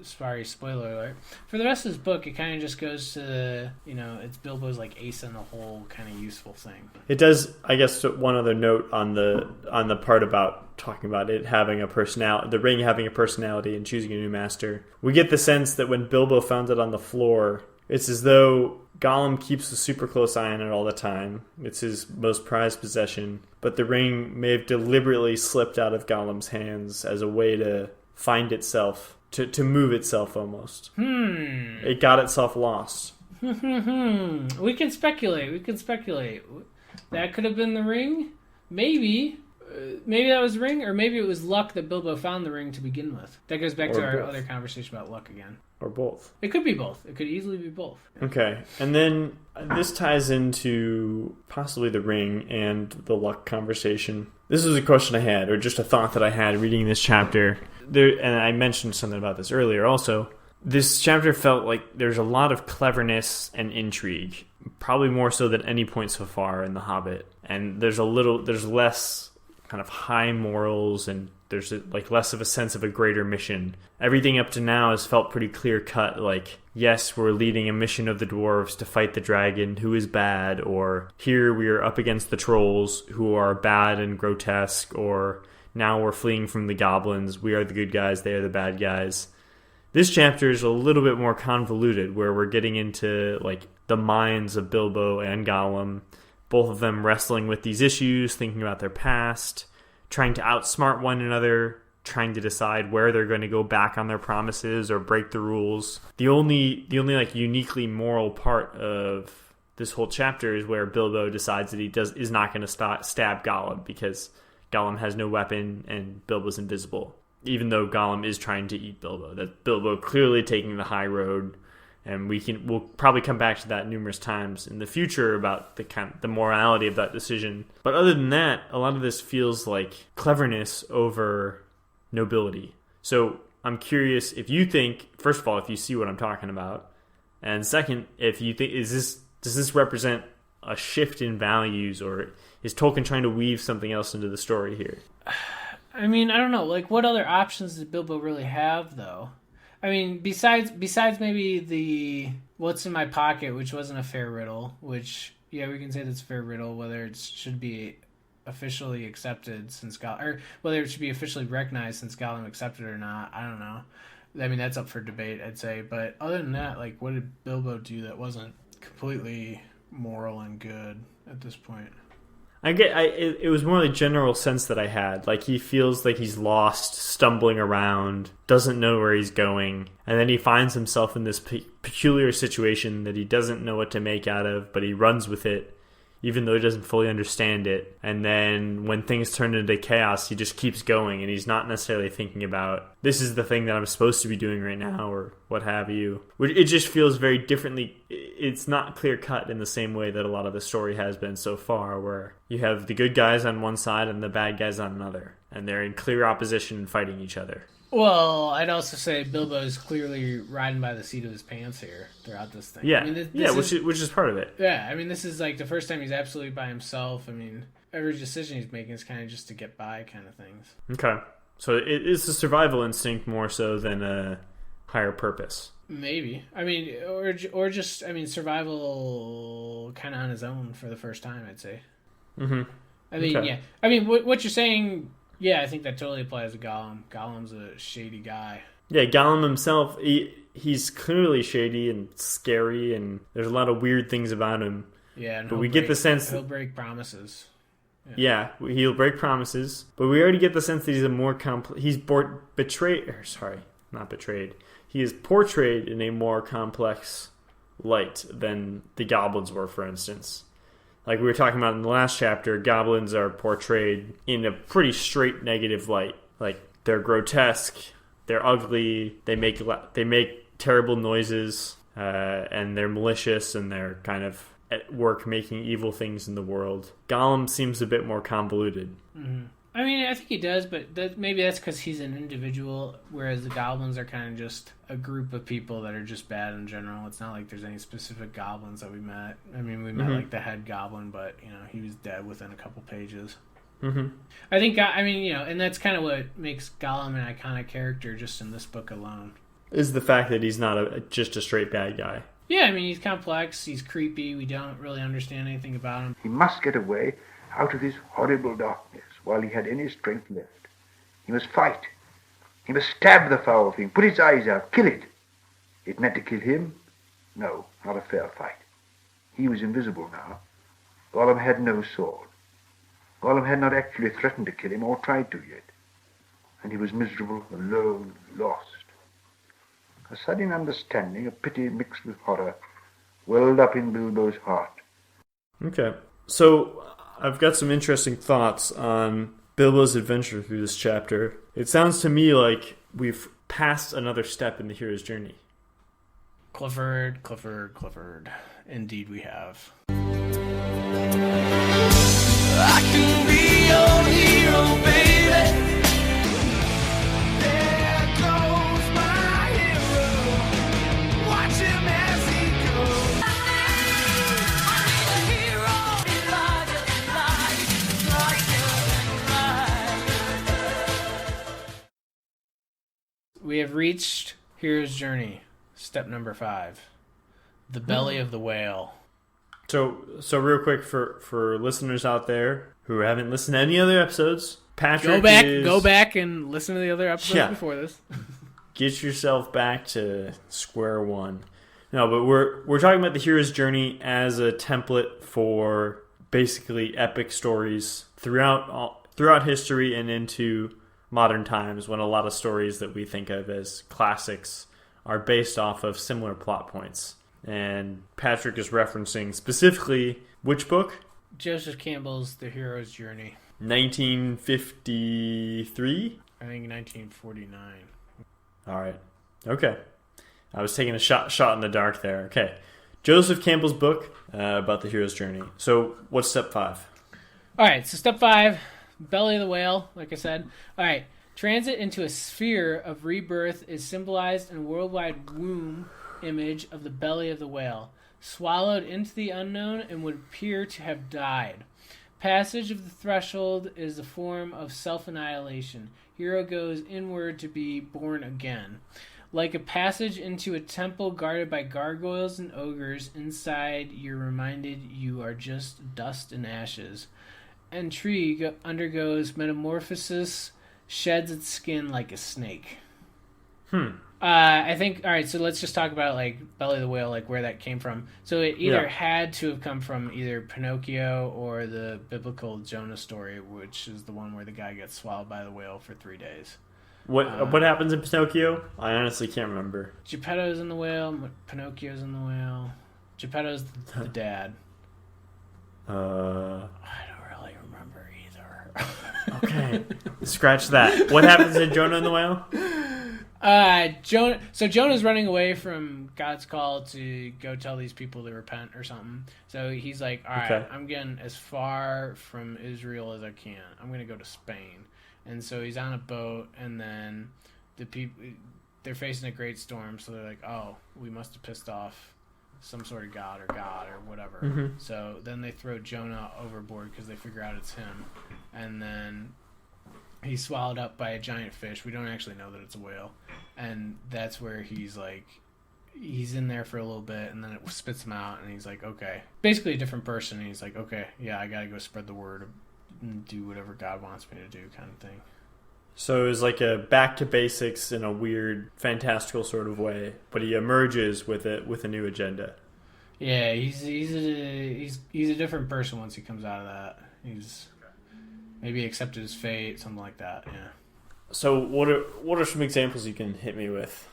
sorry, spoiler alert. For the rest of this book, it kind of just goes to, it's Bilbo's like ace in the hole kind of useful thing. It does, I guess, one other note on the part about talking about it having a personality, the ring having a personality and choosing a new master. We get the sense that when Bilbo found it on the floor, it's as though Gollum keeps a super close eye on it all the time. It's his most prized possession, but the ring may have deliberately slipped out of Gollum's hands as a way to find itself. To move itself almost. It got itself lost. We can speculate. That could have been the ring. Maybe that was the ring, or maybe it was luck that Bilbo found the ring to begin with. That goes back to our other conversation about luck again. Or both. It could be both. It could easily be both. Okay. And then this ties into possibly the ring and the luck conversation. This was a question I had, or just a thought that I had reading this chapter. And I mentioned something about this earlier also. This chapter felt like there's a lot of cleverness and intrigue, probably more so than any point so far in The Hobbit. And there's less kind of high morals, and there's like less of a sense of a greater mission. Everything up to now has felt pretty clear cut, like, yes, we're leading a mission of the dwarves to fight the dragon who is bad, or here we are up against the trolls who are bad and grotesque, or now we're fleeing from the goblins, we are the good guys, they are the bad guys. This chapter is a little bit more convoluted, where we're getting into like the minds of Bilbo and Gollum, both of them wrestling with these issues, thinking about their past, trying to outsmart one another, trying to decide where they're going to go back on their promises or break the rules. The only like uniquely moral part of this whole chapter is where Bilbo decides that is not going to stab Gollum because Gollum has no weapon and Bilbo's invisible. Even though Gollum is trying to eat Bilbo, that Bilbo clearly taking the high road, and we'll probably come back to that numerous times in the future about the morality of that decision. But other than that, a lot of this feels like cleverness over nobility. So I'm curious if you think, first of all, if you see what I'm talking about, and second, if you think does this represent a shift in values, or is Tolkien trying to weave something else into the story here? I mean, I don't know. Like, what other options did Bilbo really have, though? I mean, besides maybe the what's in my pocket, which wasn't a fair riddle, which, yeah, we can say that's a fair riddle, whether it should be officially accepted since Gollum, or whether it should be officially recognized since Gollum accepted it or not. I don't know. I mean, that's up for debate, I'd say. But other than that, like, what did Bilbo do that wasn't completely moral and good at this point? It was more the general sense that I had. Like, he feels like he's lost, stumbling around, doesn't know where he's going, and then he finds himself in this peculiar situation that he doesn't know what to make out of, but he runs with it. even though he doesn't fully understand it. And then when things turn into chaos, he just keeps going, and he's not necessarily thinking about, this is the thing that I'm supposed to be doing right now, or what have you. It just feels very differently. It's not clear-cut in the same way that a lot of the story has been so far, where you have the good guys on one side and the bad guys on another, and they're in clear opposition and fighting each other. Well, I'd also say Bilbo's clearly riding by the seat of his pants here throughout this thing. Yeah, I mean, this which is part of it. Yeah, I mean, this is like the first time he's absolutely by himself. I mean, every decision he's making is kind of just to get by kind of things. Okay. So it is a survival instinct more so than a higher purpose. Maybe. I mean, or just, I mean, survival kind of on his own for the first time, I'd say. Mm-hmm. I mean, okay. Yeah. I mean, what you're saying, yeah, I think that totally applies to Gollum. Gollum's a shady guy. Yeah, Gollum himself, he's clearly shady and scary, and there's a lot of weird things about him. Yeah, but we get the sense he'll break promises. Yeah, he'll break promises, but we already get the sense that he's a more He is portrayed in a more complex light than the goblins were, for instance. Like we were talking about in the last chapter, goblins are portrayed in a pretty straight negative light. Like they're grotesque, they're ugly, they make terrible noises, and they're malicious, and they're kind of at work making evil things in the world. Gollum seems a bit more convoluted. Mm-hmm. I mean, I think he does, but maybe that's because he's an individual, whereas the goblins are kind of just a group of people that are just bad in general. It's not like there's any specific goblins that we met. I mean, we met like the head goblin, but he was dead within a couple pages. Mm-hmm. I think, and that's kind of what makes Gollum an iconic character just in this book alone. Is the fact that he's not just a straight bad guy. Yeah, I mean, he's complex, he's creepy, we don't really understand anything about him. He must get away out of this horrible darkness while he had any strength left. He must fight. He must stab the foul thing, put its eyes out, kill it. It meant to kill him? No, not a fair fight. He was invisible now. Gollum had no sword. Gollum had not actually threatened to kill him or tried to yet. And he was miserable, alone, lost. A sudden understanding of pity mixed with horror welled up in Bilbo's heart. Okay, so I've got some interesting thoughts on Bilbo's adventure through this chapter. It sounds to me like we've passed another step in the hero's journey. Clifford. Indeed we have. I can be your hero, baby. There goes my hero. Watch him as he goes. I'm a hero. We have reached hero's journey. Step number 5. The belly of the whale. So real quick for listeners out there who haven't listened to any other episodes, Patrick go back and listen to the other episodes before this. Get yourself back to square one. No, but we're talking about the hero's journey as a template for basically epic stories throughout history and into modern times, when a lot of stories that we think of as classics are based off of similar plot points. And Patrick is referencing specifically which book? Joseph Campbell's The Hero's Journey. 1953? I think 1949. All right. Okay. I was taking a shot in the dark there. Okay. Joseph Campbell's book about the hero's journey. So what's step 5? All right. So step 5, belly of the whale, like I said. All right. Transit into a sphere of rebirth is symbolized in a worldwide womb image of the belly of the whale, swallowed into the unknown and would appear to have died. Passage of the threshold is a form of self-annihilation. Hero goes inward to be born again. Like a passage into a temple guarded by gargoyles and ogres, inside you're reminded you are just dust and ashes. Intrigue undergoes metamorphosis, sheds its skin like a snake. I think, all right, so let's just talk about, like, belly of the whale, like, where that came from. So it either had to have come from either Pinocchio or the biblical Jonah story, which is the one where the guy gets swallowed by the whale for 3 days. What happens in Pinocchio? I honestly can't remember. Geppetto's in the whale, Pinocchio's in the whale. Geppetto's the dad. I don't really remember either. Okay, scratch that. What happens in Jonah and the Whale? Jonah's running away from God's call to go tell these people to repent or something. So he's like, all right, Okay. I'm getting as far from Israel as I can. I'm going to go to Spain. And so he's on a boat, and then the people, they're facing a great storm. So they're like, oh, we must have pissed off some sort of God or whatever. Mm-hmm. So then they throw Jonah overboard because they figure out it's him. And then he's swallowed up by a giant fish. We don't actually know that it's a whale. And that's where he's like, he's in there for a little bit, and then it spits him out, and he's like, okay. Basically a different person, and he's like, okay, yeah, I gotta go spread the word and do whatever God wants me to do kind of thing. So it was like a back to basics in a weird, fantastical sort of way, but he emerges with it with a new agenda. Yeah, he's a different person once he comes out of that. He's maybe accepted his fate, something like that, yeah. So what are some examples you can hit me with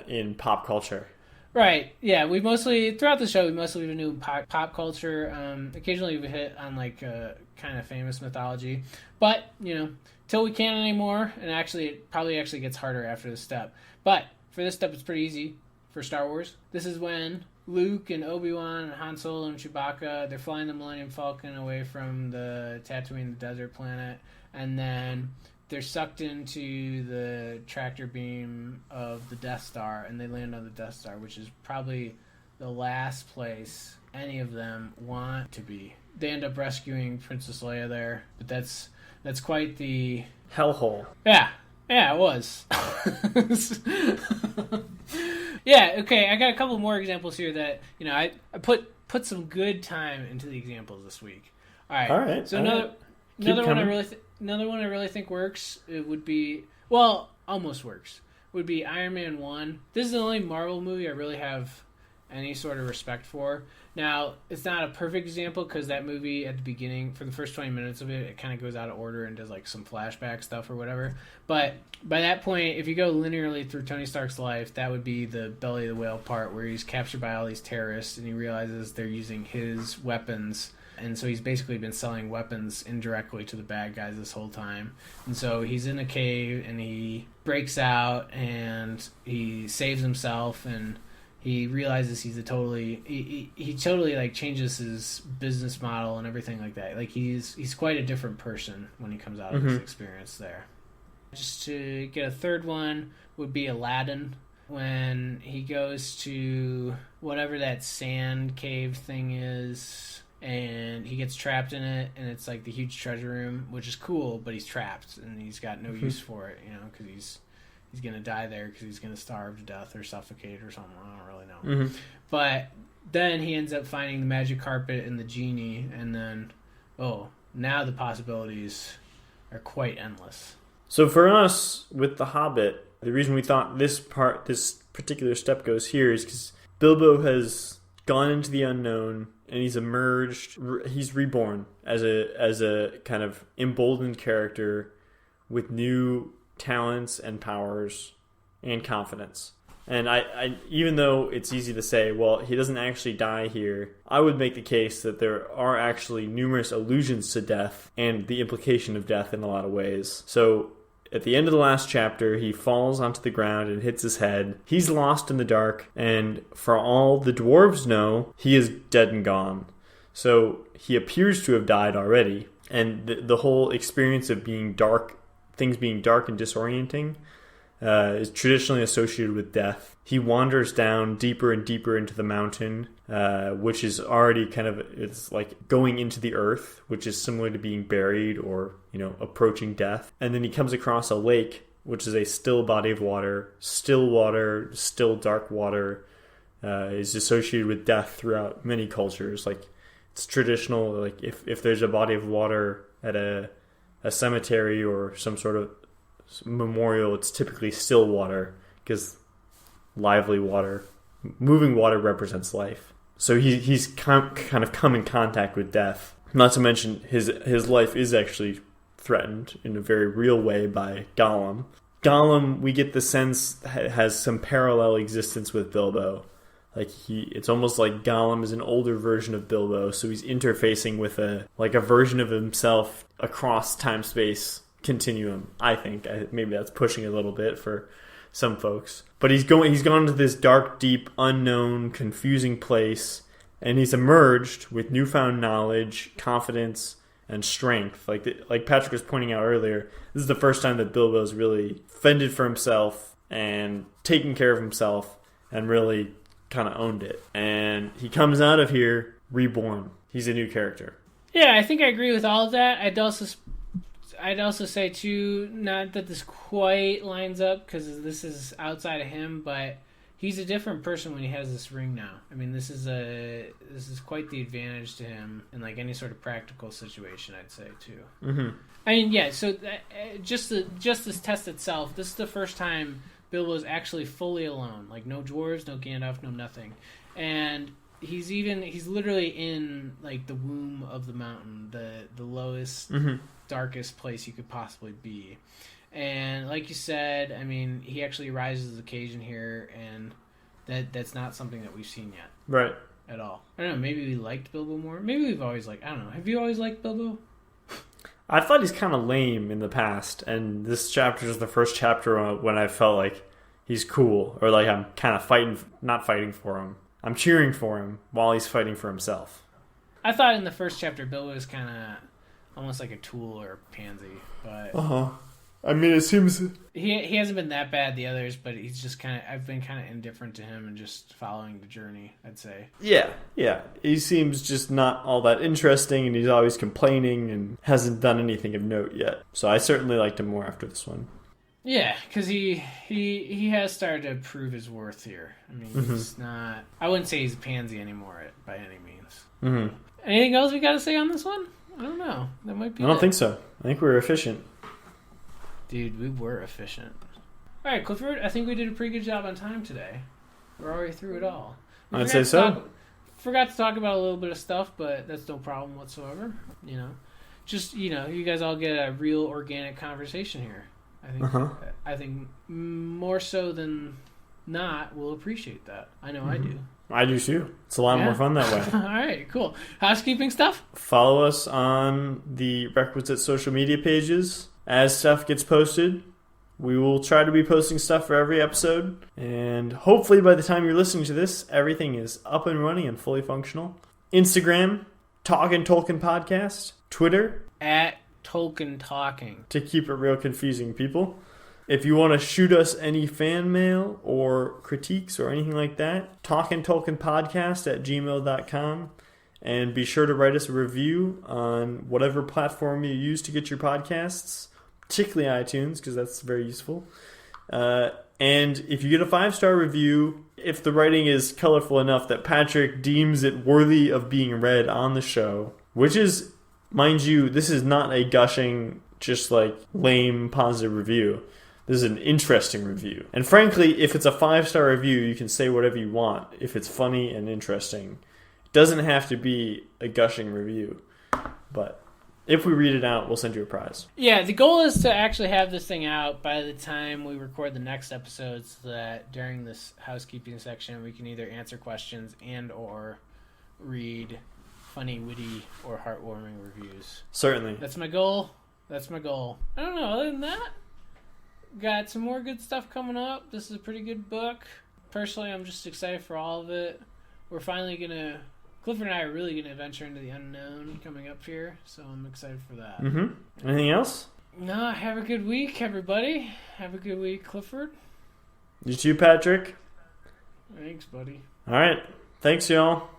in pop culture? Right. Yeah. We mostly throughout the show we mostly do pop culture. Occasionally we hit on like kind of famous mythology, but till we can't anymore. And actually, it probably gets harder after this step. But for this step, it's pretty easy for Star Wars. This is when Luke and Obi-Wan and Han Solo and Chewbacca, they're flying the Millennium Falcon away from the Tatooine, the desert planet, and then they're sucked into the tractor beam of the Death Star, and they land on the Death Star, which is probably the last place any of them want to be. They end up rescuing Princess Leia there, but that's quite the hellhole. Yeah, it was. Yeah, okay, I got a couple more examples here that, I put some good time into the examples this week. All right. So another one I really think works, it would be, almost works, would be Iron Man 1. This is the only Marvel movie I really have any sort of respect for. Now, it's not a perfect example because that movie at the beginning, for the first 20 minutes of it kind of goes out of order and does like some flashback stuff or whatever. But by that point, if you go linearly through Tony Stark's life, that would be the belly of the whale part where he's captured by all these terrorists and he realizes they're using his weapons. And so he's basically been selling weapons indirectly to the bad guys this whole time. And so he's in a cave and he breaks out and he saves himself, and he realizes he totally like changes his business model and everything like that. Like he's quite a different person when he comes out of this experience there. Just to get a third one would be Aladdin, when he goes to whatever that sand cave thing is, and he gets trapped in it, and it's like the huge treasure room, which is cool, but he's trapped and he's got no use for it, because he's gonna die there because he's gonna starve to death or suffocate or something. I don't really know. But then he ends up finding the magic carpet and the genie, and then now the possibilities are quite endless. So for us with The Hobbit, the reason we thought this particular step goes here is because Bilbo has gone into the unknown and he's emerged. He's reborn as a kind of emboldened character with new talents and powers and confidence. And I even though it's easy to say, well, he doesn't actually die here, I would make the case that there are actually numerous allusions to death and the implication of death in a lot of ways. So at the end of the last chapter, he falls onto the ground and hits his head. He's lost in the dark, and for all the dwarves know, he is dead and gone. So he appears to have died already, and the whole experience of being dark, things being dark and disorienting, is traditionally associated with death. He wanders down deeper and deeper into the mountain, which is already it's like going into the earth, which is similar to being buried or, approaching death. And then he comes across a lake, which is a still body of water, still dark water, is associated with death throughout many cultures. Like, it's traditional, like if there's a body of water at a cemetery or some sort of memorial, it's typically still water because lively water, moving water represents life. So he's kind of come in contact with death. Not to mention his life is actually threatened in a very real way by Gollum. Gollum, we get the sense, has some parallel existence with Bilbo. Like it's almost like Gollum is an older version of Bilbo, so he's interfacing with a version of himself across time-space continuum. I think maybe that's pushing a little bit for some folks, but he's gone to this dark, deep, unknown, confusing place, and he's emerged with newfound knowledge, confidence, and strength. Like Patrick was pointing out earlier, this is the first time that Bilbo's really fended for himself and taken care of himself and really kind of owned it. And he comes out of here reborn. He's a new character. Yeah, I think I agree with all of that. I'd also say too, not that this quite lines up because this is outside of him, but he's a different person when he has this ring now. I mean, this is quite the advantage to him in like any sort of practical situation, I'd say too. Mm-hmm. I mean, yeah. So just this test itself, this is the first time Bilbo's actually fully alone. Like no dwarves, no Gandalf, no nothing, and he's literally in like the womb of the mountain, the lowest, darkest place you could possibly be. And like you said, I mean, he actually rises to the occasion here, and that's not something that we've seen yet. Right. At all. I don't know, maybe we liked Bilbo more. Maybe we've always I don't know. Have you always liked Bilbo? I thought he's kind of lame in the past, and this chapter is the first chapter when I felt like he's cool, or like I'm kind of not fighting for him. I'm cheering for him while he's fighting for himself. I thought in the first chapter Bilbo was kind of almost like a tool or a pansy, but I mean, it seems he hasn't been that bad the others, but he's just I've been kind of indifferent to him and just following the journey, I'd say. Yeah. He seems just not all that interesting, and he's always complaining and hasn't done anything of note yet. So I certainly liked him more after this one. Yeah, because he has started to prove his worth here. I mean, he's not... I wouldn't say he's a pansy anymore by any means. Mm-hmm. Anything else we got to say on this one? I don't know. That might be I don't think so. I think we're efficient. Dude, we were efficient. All right, Clifford, I think we did a pretty good job on time today. We're already through it all. I'd say so. Forgot to talk about a little bit of stuff, but that's no problem whatsoever. Just, you guys all get a real organic conversation here. I think more so than not, we'll appreciate that. I know I do. I do too. It's a lot more fun that way. All right, cool. Housekeeping stuff? Follow us on the requisite social media pages. As stuff gets posted, we will try to be posting stuff for every episode. And hopefully by the time you're listening to this, everything is up and running and fully functional. Instagram, Talkin' Tolkien Podcast. Twitter, @Tolkien Talking. To keep it real confusing, people. If you want to shoot us any fan mail or critiques or anything like that, talkingtolkienpodcast@gmail.com. And be sure to write us a review on whatever platform you use to get your podcasts, particularly iTunes, because that's very useful. And if you get a 5-star review, if the writing is colorful enough that Patrick deems it worthy of being read on the show, which is, mind you, this is not a gushing, just like lame positive review. This is an interesting review. And frankly, if it's a 5-star review, you can say whatever you want if it's funny and interesting. It doesn't have to be a gushing review. But if we read it out, we'll send you a prize. Yeah, the goal is to actually have this thing out by the time we record the next episode, so that during this housekeeping section we can either answer questions and or read funny, witty, or heartwarming reviews. Certainly. That's my goal. I don't know, other than that, got some more good stuff coming up. This is a pretty good book. Personally, I'm just excited for all of it. We're finally Clifford and I are really going to venture into the unknown coming up here, so I'm excited for that. Mm-hmm. Anything else? No, have a good week, everybody. Have a good week, Clifford. You too, Patrick. Thanks, buddy. All right. Thanks, y'all.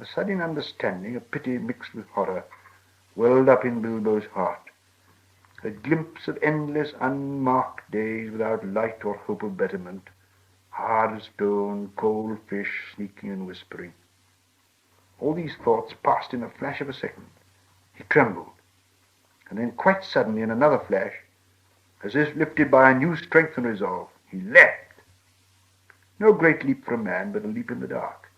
A sudden understanding of pity mixed with horror welled up in Bilbo's heart. A glimpse of endless unmarked days without light or hope of betterment. Hard stone, cold fish, sneaking and whispering. All these thoughts passed in a flash of a second. He trembled, and then quite suddenly in another flash, as if lifted by a new strength and resolve, he leapt. No great leap for a man, but a leap in the dark.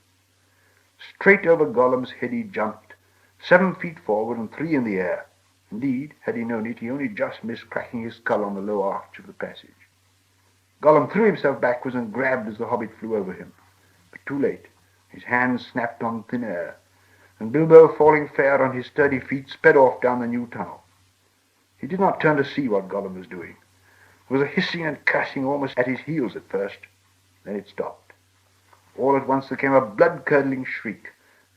Straight over Gollum's head he jumped, 7 feet forward and 3 in the air. Indeed, had he known it, he only just missed cracking his skull on the low arch of the passage. Gollum threw himself backwards and grabbed as the Hobbit flew over him. But too late. His hands snapped on thin air, and Bilbo, falling fair on his sturdy feet, sped off down the new tunnel. He did not turn to see what Gollum was doing. There was a hissing and cursing almost at his heels at first. Then it stopped. All at once there came a blood-curdling shriek,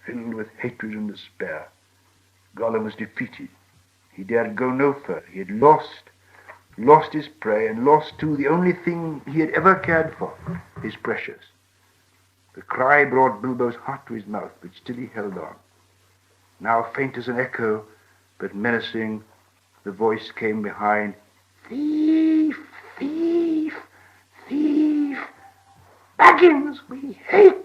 filled with hatred and despair. Gollum was defeated. He dared go no further. He had lost his prey, and lost, too, the only thing he had ever cared for, his precious. The cry brought Bilbo's heart to his mouth, but still he held on. Now faint as an echo, but menacing, the voice came behind. Thief! Thief! Thief! Baggins, we hate